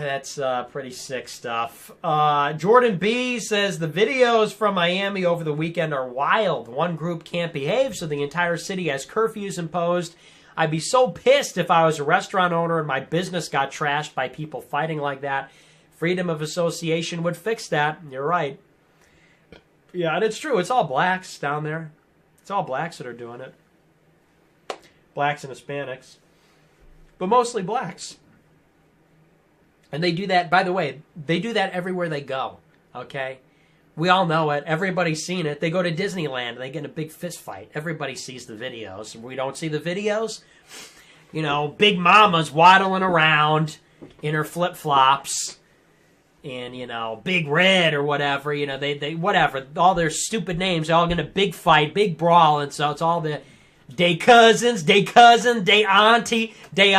That's pretty sick stuff. Jordan B says the videos from Miami over the weekend are wild. One group can't behave, so the entire city has curfews imposed. I'd be so pissed if I was a restaurant owner and my business got trashed by people fighting like that. Freedom of association would fix that. You're right. Yeah, and it's true. It's all blacks down there. It's all blacks that are doing it. Blacks and Hispanics. But mostly blacks. And they do that, by the way, they do that everywhere they go, okay? We all know it. Everybody's seen it. They go to Disneyland and they get in a big fist fight. Everybody sees the videos. We don't see the videos? You know, Big Mama's waddling around in her flip-flops and, you know, Big Red or whatever. You know, they whatever. All their stupid names. They're all in a big fight, big brawl. And so it's all the day cousins, day cousin, day auntie, day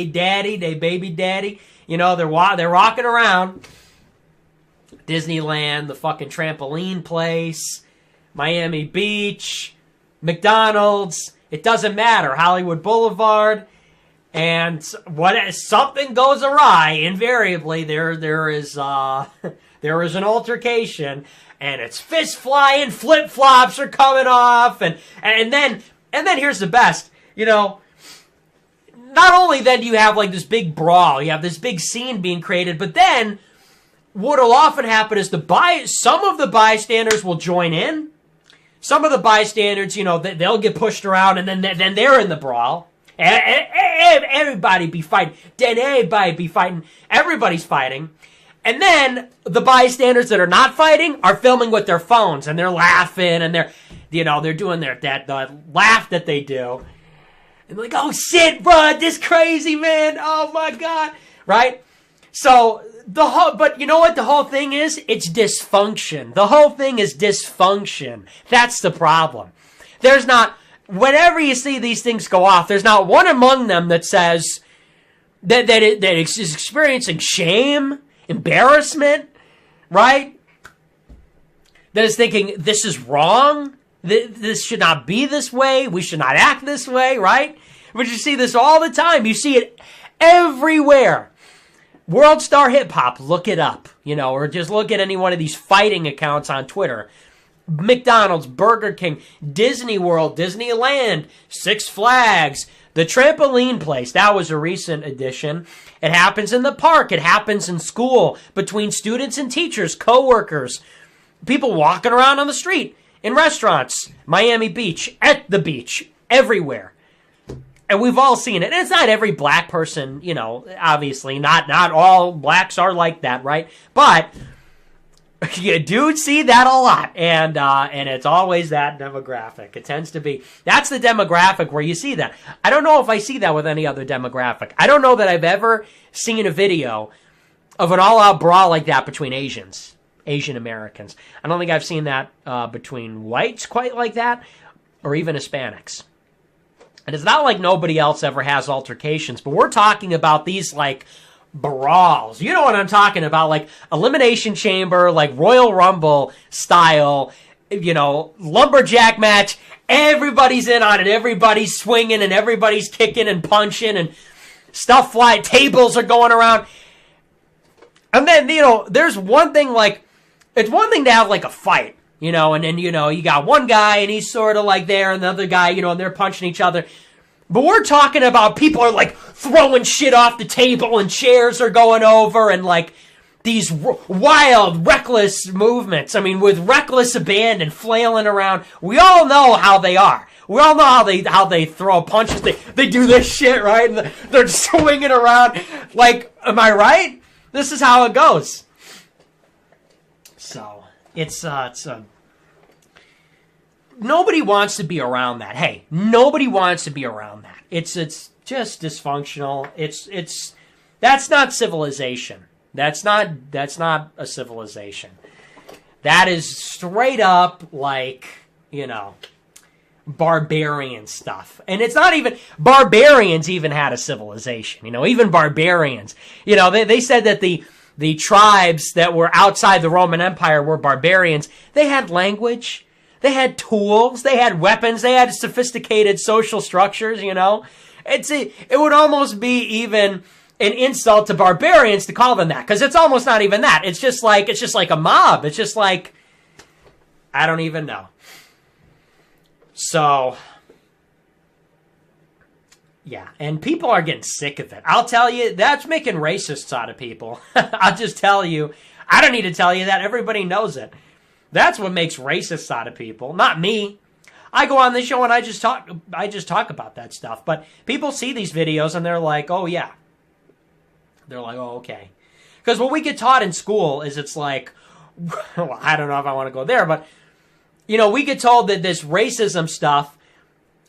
daddy, day baby daddy. You know, they're rocking around Disneyland, the fucking trampoline place, Miami Beach, McDonald's. It doesn't matter. Hollywood Boulevard. And something goes awry, invariably there is an altercation, and it's fist flying, flip flops are coming off, and then here's the best, you know. Not only then do you have like this big brawl, you have this big scene being created, but then what'll often happen is some of the bystanders will join in. Some of the bystanders, you know, they'll get pushed around, and then they're in the brawl. Everybody be fighting. Then everybody be fighting. Everybody's fighting. And then the bystanders that are not fighting are filming with their phones, and they're laughing, and they're doing that laugh that they do. And like, oh shit, bro, this crazy, man. Oh my God. Right? So but you know what the whole thing is? It's dysfunction. The whole thing is dysfunction. That's the problem. Whenever you see these things go off, there's not one among them that says that is experiencing shame, embarrassment, right? That is thinking, this is wrong. This should not be this way. We should not act this way, right? But you see this all the time. You see it everywhere. World Star Hip Hop, look it up, you know, or just look at any one of these fighting accounts on Twitter. McDonald's, Burger King, Disney World, Disneyland, Six Flags, the trampoline place. That was a recent addition. It happens in the park. It happens in school, between students and teachers, co-workers, people walking around on the street. In restaurants, Miami Beach, at the beach, everywhere. And we've all seen it. And it's not every black person, you know, obviously. Not all blacks are like that, right? But you do see that a lot. And it's always that demographic. It tends to be. That's the demographic where you see that. I don't know if I see that with any other demographic. I don't know that I've ever seen a video of an all-out brawl like that between Asian Americans. I don't think I've seen that between whites quite like that, or even Hispanics. And it's not like nobody else ever has altercations, but we're talking about these like brawls. You know what I'm talking about, like Elimination Chamber, like Royal Rumble style, you know, lumberjack match. Everybody's in on it. Everybody's swinging and everybody's kicking and punching and stuff flying. Tables are going around. And then, you know, there's one thing like, it's one thing to have like a fight, you know, and then, you know, you got one guy and he's sort of like there and the other guy, you know, and they're punching each other. But we're talking about people are like throwing shit off the table and chairs are going over and like these wild, reckless movements. I mean, with reckless abandon, flailing around. We all know how they are. We all know how they throw punches. They do this shit, right? And they're swinging around. Like, am I right? This is how it goes. So, it's nobody wants to be around that. Hey, nobody wants to be around that. It's just dysfunctional. That's not civilization. That's not a civilization. That is straight up like, you know, barbarian stuff. And it's not even, barbarians even had a civilization. You know, even barbarians. You know, they said that the tribes that were outside the Roman Empire were barbarians. They had language. They had tools. They had weapons. They had sophisticated social structures, you know. It would almost be even an insult to barbarians to call them that, because it's almost not even that. It's just like a mob. It's just like, I don't even know. So, yeah, and people are getting sick of it. I'll tell you, that's making racists out of people. I'll just tell you. I don't need to tell you that. Everybody knows it. That's what makes racists out of people, not me. I go on this show and I just talk about that stuff. But people see these videos and they're like, oh, yeah. They're like, oh, okay. Because what we get taught in school is it's like, well, I don't know if I want to go there, but, you know, we get told that this racism stuff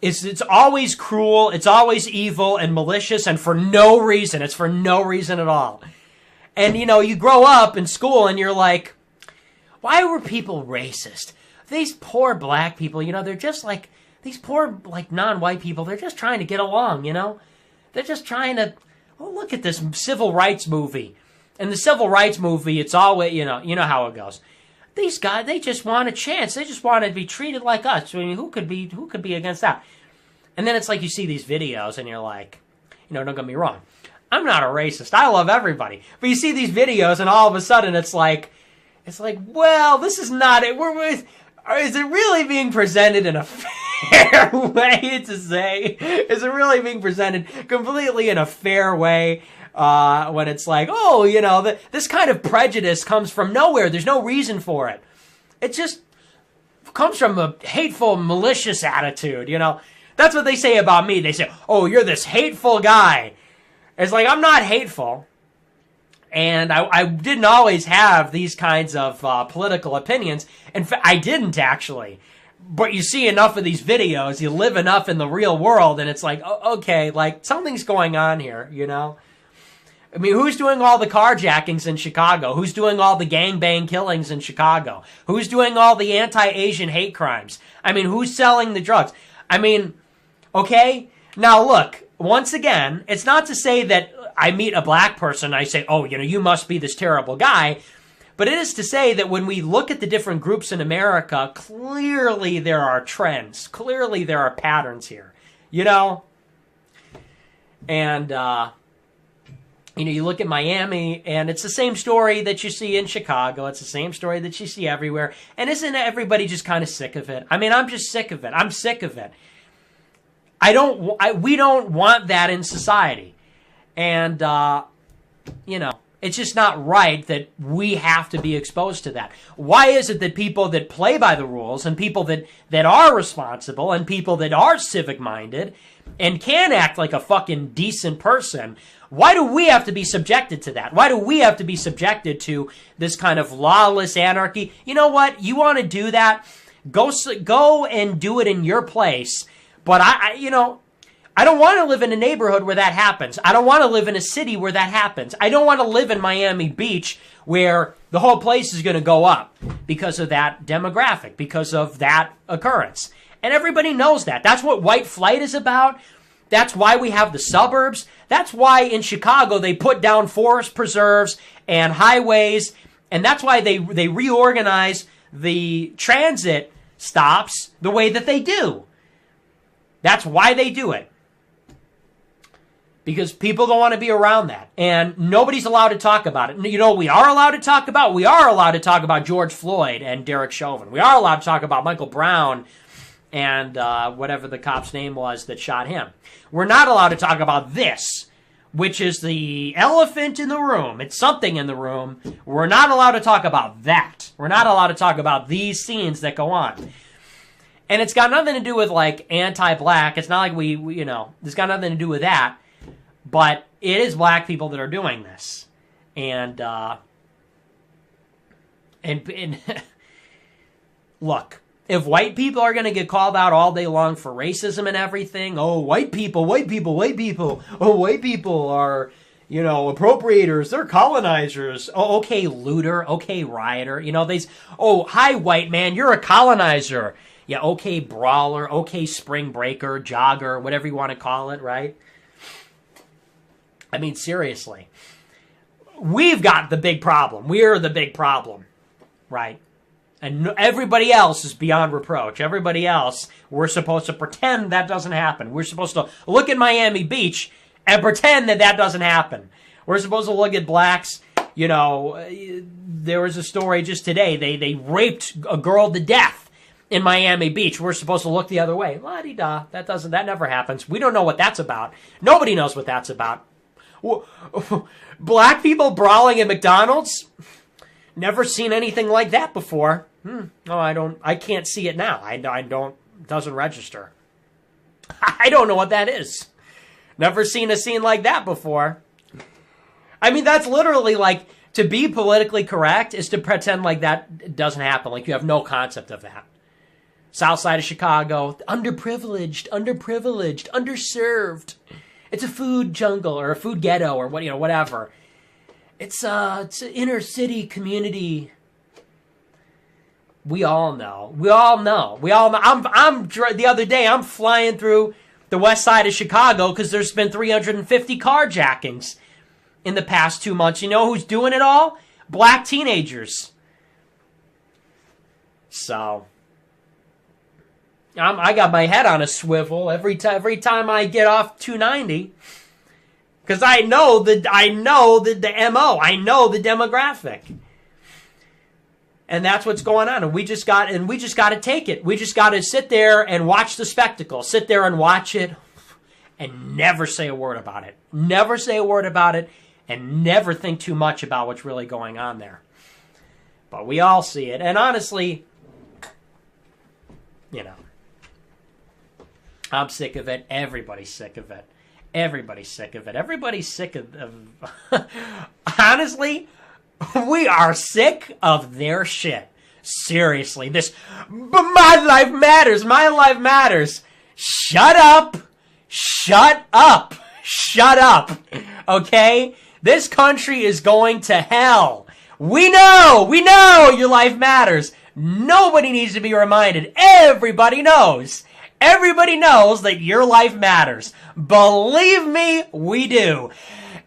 it's always cruel, it's always evil and malicious and for no reason. It's for no reason at all. And, you know, you grow up in school and you're like, why were people racist? These poor black people, you know, they're just like, these poor, like, non-white people, they're just trying to get along, you know? They're just trying to, oh, look at this civil rights movie. In the civil rights movie, it's always, you know how it goes. These guys, they just want a chance. They just want to be treated like us. I mean, who could be against that? And then it's like you see these videos and you're like, you know, don't get me wrong. I'm not a racist. I love everybody. But you see these videos and all of a sudden it's like, well, this is not it. Is it really being presented in a fair way to say? Is it really being presented completely in a fair way when it's like, oh, you know, this kind of prejudice comes from nowhere. There's no reason for it. It just comes from a hateful, malicious attitude, you know. That's what they say about me. They say, oh, you're this hateful guy. It's like, I'm not hateful. And I didn't always have these kinds of political opinions. In fact, I didn't actually. But you see enough of these videos, you live enough in the real world, and it's like, okay, like, something's going on here, you know? I mean, who's doing all the carjackings in Chicago? Who's doing all the gangbang killings in Chicago? Who's doing all the anti-Asian hate crimes? I mean, who's selling the drugs? I mean, okay? Now, look, once again, it's not to say that I meet a black person and I say, oh, you know, you must be this terrible guy. But it is to say that when we look at the different groups in America, clearly there are trends. Clearly there are patterns here, you know? And, you know, you look at Miami and it's the same story that you see in Chicago. It's the same story that you see everywhere. And isn't everybody just kind of sick of it? I mean, I'm just sick of it. I'm sick of it. We don't want that in society. And, you know, it's just not right that we have to be exposed to that. Why is it that people that play by the rules and people that are responsible and people that are civic-minded and can act like a fucking decent person, why do we have to be subjected to that? Why do we have to be subjected to this kind of lawless anarchy? You know what? You want to do that? Go and do it in your place. But you know, I don't want to live in a neighborhood where that happens. I don't want to live in a city where that happens. I don't want to live in Miami Beach where the whole place is going to go up because of that demographic, because of that occurrence. And everybody knows that. That's what white flight is about. That's why we have the suburbs. That's why in Chicago they put down forest preserves and highways. And that's why they reorganize the transit stops the way that they do. That's why they do it. Because people don't want to be around that. And nobody's allowed to talk about it. You know what we are allowed to talk about? We are allowed to talk about George Floyd and Derek Chauvin. We are allowed to talk about Michael Brown and whatever the cop's name was that shot him. We're not allowed to talk about this, which is the elephant in the room. It's something in the room. We're not allowed to talk about that. We're not allowed to talk about these scenes that go on. And it's got nothing to do with, like, anti-black. It's not like we you know, it's got nothing to do with that. But it is black people that are doing this. And look, if white people are going to get called out all day long for racism and everything, oh, white people, oh, white people are, you know, appropriators, they're colonizers. Oh, okay, looter, okay, rioter. You know, oh, hi, white man, you're a colonizer. Yeah, okay, brawler, okay, spring breaker, jogger, whatever you want to call it, right? I mean, seriously. We've got the big problem. We're the big problem, right? And everybody else is beyond reproach. Everybody else, we're supposed to pretend that doesn't happen. We're supposed to look at Miami Beach and pretend that doesn't happen. We're supposed to look at blacks. You know, there was a story just today. They raped a girl to death in Miami Beach. We're supposed to look the other way. La-di-da. That never happens. We don't know what that's about. Nobody knows what that's about. Black people brawling at McDonald's? Never seen anything like that before. No, I can't see it now. I don't, doesn't register. I don't know what that is. Never seen a scene like that before. I mean, that's literally like, to be politically correct is to pretend like that doesn't happen. Like you have no concept of that. South side of Chicago, underprivileged, underserved. It's a food jungle or a food ghetto or what, whatever. It's an inner city community. We all know. I'm the other day, I'm flying through the west side of Chicago because there's been 350 carjackings in the past 2 months. You know who's doing it all? Black teenagers. So, I got my head on a swivel every time I get off 290, because I know the MO. I know the demographic, and that's what's going on. And we just got to take it. We just got to sit there and watch the spectacle. Sit there and watch it, and never say a word about it. Never say a word about it. And never think too much about what's really going on there. But we all see it. And honestly, I'm sick of it. Everybody's sick of it. Everybody's sick of it. Everybody's sick of honestly, we are sick of their shit. Seriously. But my life matters. My life matters. Shut up. Shut up. Shut up. Okay? This country is going to hell. We know your life matters. Nobody needs to be reminded. Everybody knows. Everybody knows that your life matters. Believe me, we do.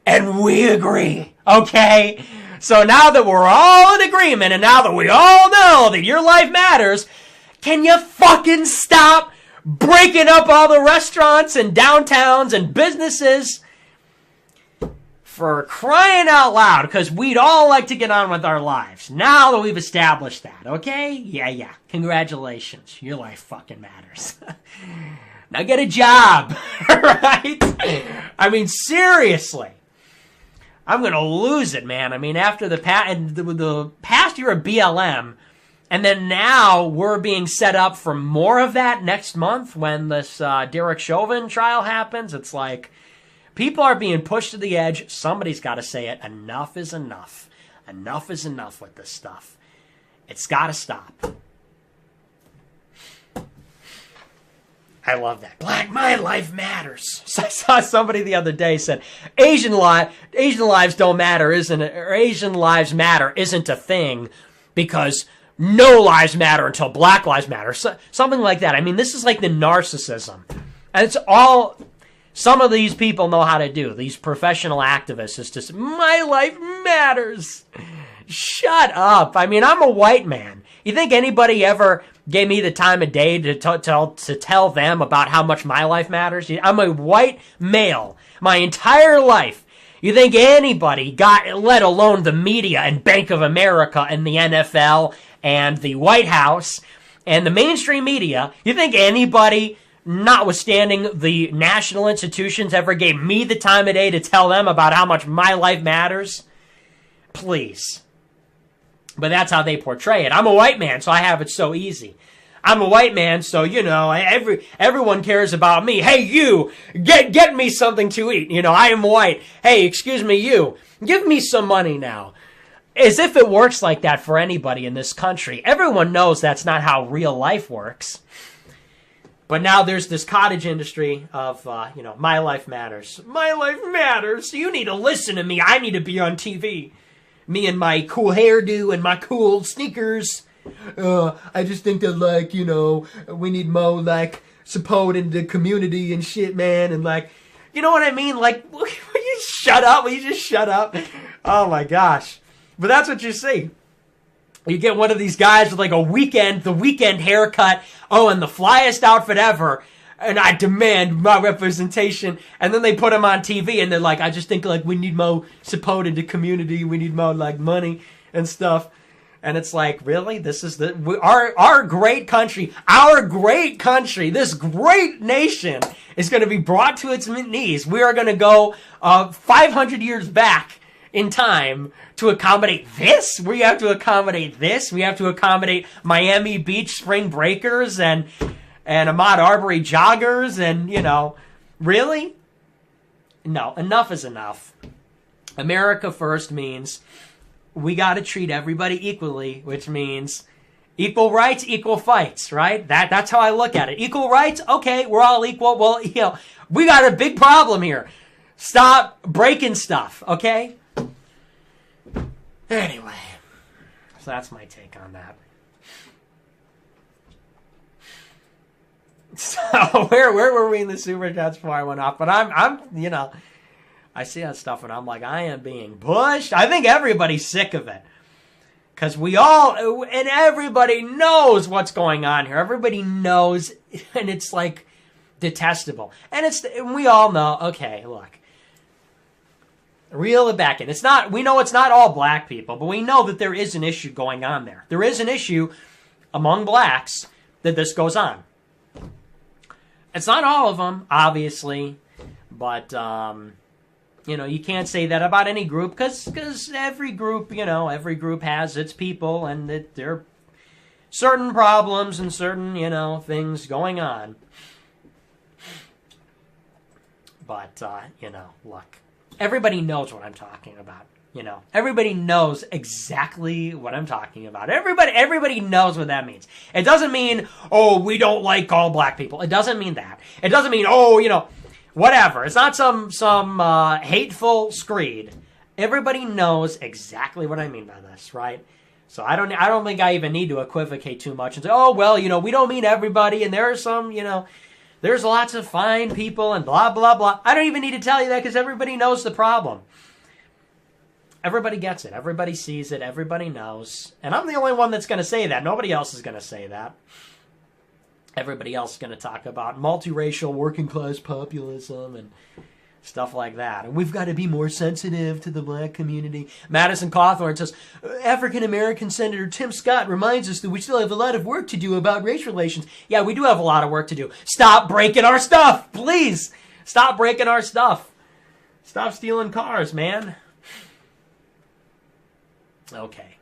And we agree. Okay? So now that we're all in agreement and now that we all know that your life matters, can you fucking stop breaking up all the restaurants and downtowns and businesses? For crying out loud, because we'd all like to get on with our lives. Now that we've established that, okay? Yeah. Congratulations. Your life fucking matters. Now get a job, right? I mean, seriously. I'm going to lose it, man. I mean, after the past year of BLM, and then now we're being set up for more of that next month when this Derek Chauvin trial happens. It's like, people are being pushed to the edge. Somebody's got to say it. Enough is enough. Enough is enough with this stuff. It's got to stop. I love that. My life matters. So I saw somebody the other day said, Asian lives don't matter, isn't it? Or Asian lives matter isn't a thing because no lives matter until Black lives matter. So, something like that. I mean, this is like the narcissism. And it's all some of these people know how to do. These professional activists is just, my life matters. Shut up. I mean, I'm a white man. You think anybody ever gave me the time of day to tell them about how much my life matters? I'm a white male my entire life. You think anybody got, let alone the media and Bank of America and the NFL and the White House and the mainstream media, you think anybody, notwithstanding the national institutions, ever gave me the time of day to tell them about how much my life matters? Please. But that's how they portray it. I'm a white man, so I have it so easy. I'm a white man, so, everyone cares about me. Hey, you, get me something to eat. I am white. Hey, excuse me, you, give me some money now. As if it works like that for anybody in this country. Everyone knows that's not how real life works. But now there's this cottage industry of, my life matters. My life matters. You need to listen to me. I need to be on TV. Me and my cool hairdo and my cool sneakers. I just think that, we need more, support in the community and shit, man. And, you know what I mean? Will you shut up? Will you just shut up? Oh, my gosh. But that's what you see. You get one of these guys with, the weekend haircut. Oh, and the flyest outfit ever. and I demand my representation. And then they put him on TV, and they're like, I just think like we need more support in the community. We need more like money and stuff. And it's like, really? This is our great country, this great nation is going to be brought to its knees. We are going to go 500 years back in time to accommodate this. We have to accommodate this. We have to accommodate Miami Beach spring breakers and Ahmaud Arbery joggers, and really? No, enough is enough. America first means we got to treat everybody equally, which means equal rights, equal fights, right? That's how I look at it. Equal rights, okay, we're all equal. Well, we got a big problem here. Stop breaking stuff, okay? Anyway, so that's my take on that. So where were we in the super chats before I went off? But I'm I see that stuff and I'm like, I am being pushed. I think everybody's sick of it. Because everybody knows what's going on here. Everybody knows, and it's like detestable. And we all know, okay, look. Reel it back in. We know it's not all black people, but we know that there is an issue going on there. There is an issue among blacks that this goes on. It's not all of them, obviously, but you can't say that about any group because every group has its people, and that there are certain problems and certain things going on. But look, everybody knows what I'm talking about. Everybody knows exactly what I'm talking about. Everybody knows what that means. It doesn't mean, oh, we don't like all black people. It doesn't mean that. It doesn't mean, oh, whatever. It's not some hateful screed. Everybody knows exactly what I mean by this, right? So I don't think I even need to equivocate too much and say, oh, well, we don't mean everybody, and there are some, there's lots of fine people and blah, blah, blah. I don't even need to tell you that because everybody knows the problem. Everybody gets it. Everybody sees it. Everybody knows. And I'm the only one that's going to say that. Nobody else is going to say that. Everybody else is going to talk about multiracial working class populism and stuff like that. And we've got to be more sensitive to the black community. Madison Cawthorn says, African American Senator Tim Scott reminds us that we still have a lot of work to do about race relations. Yeah, we do have a lot of work to do. Stop breaking our stuff, please. Stop breaking our stuff. Stop stealing cars, man. Okay.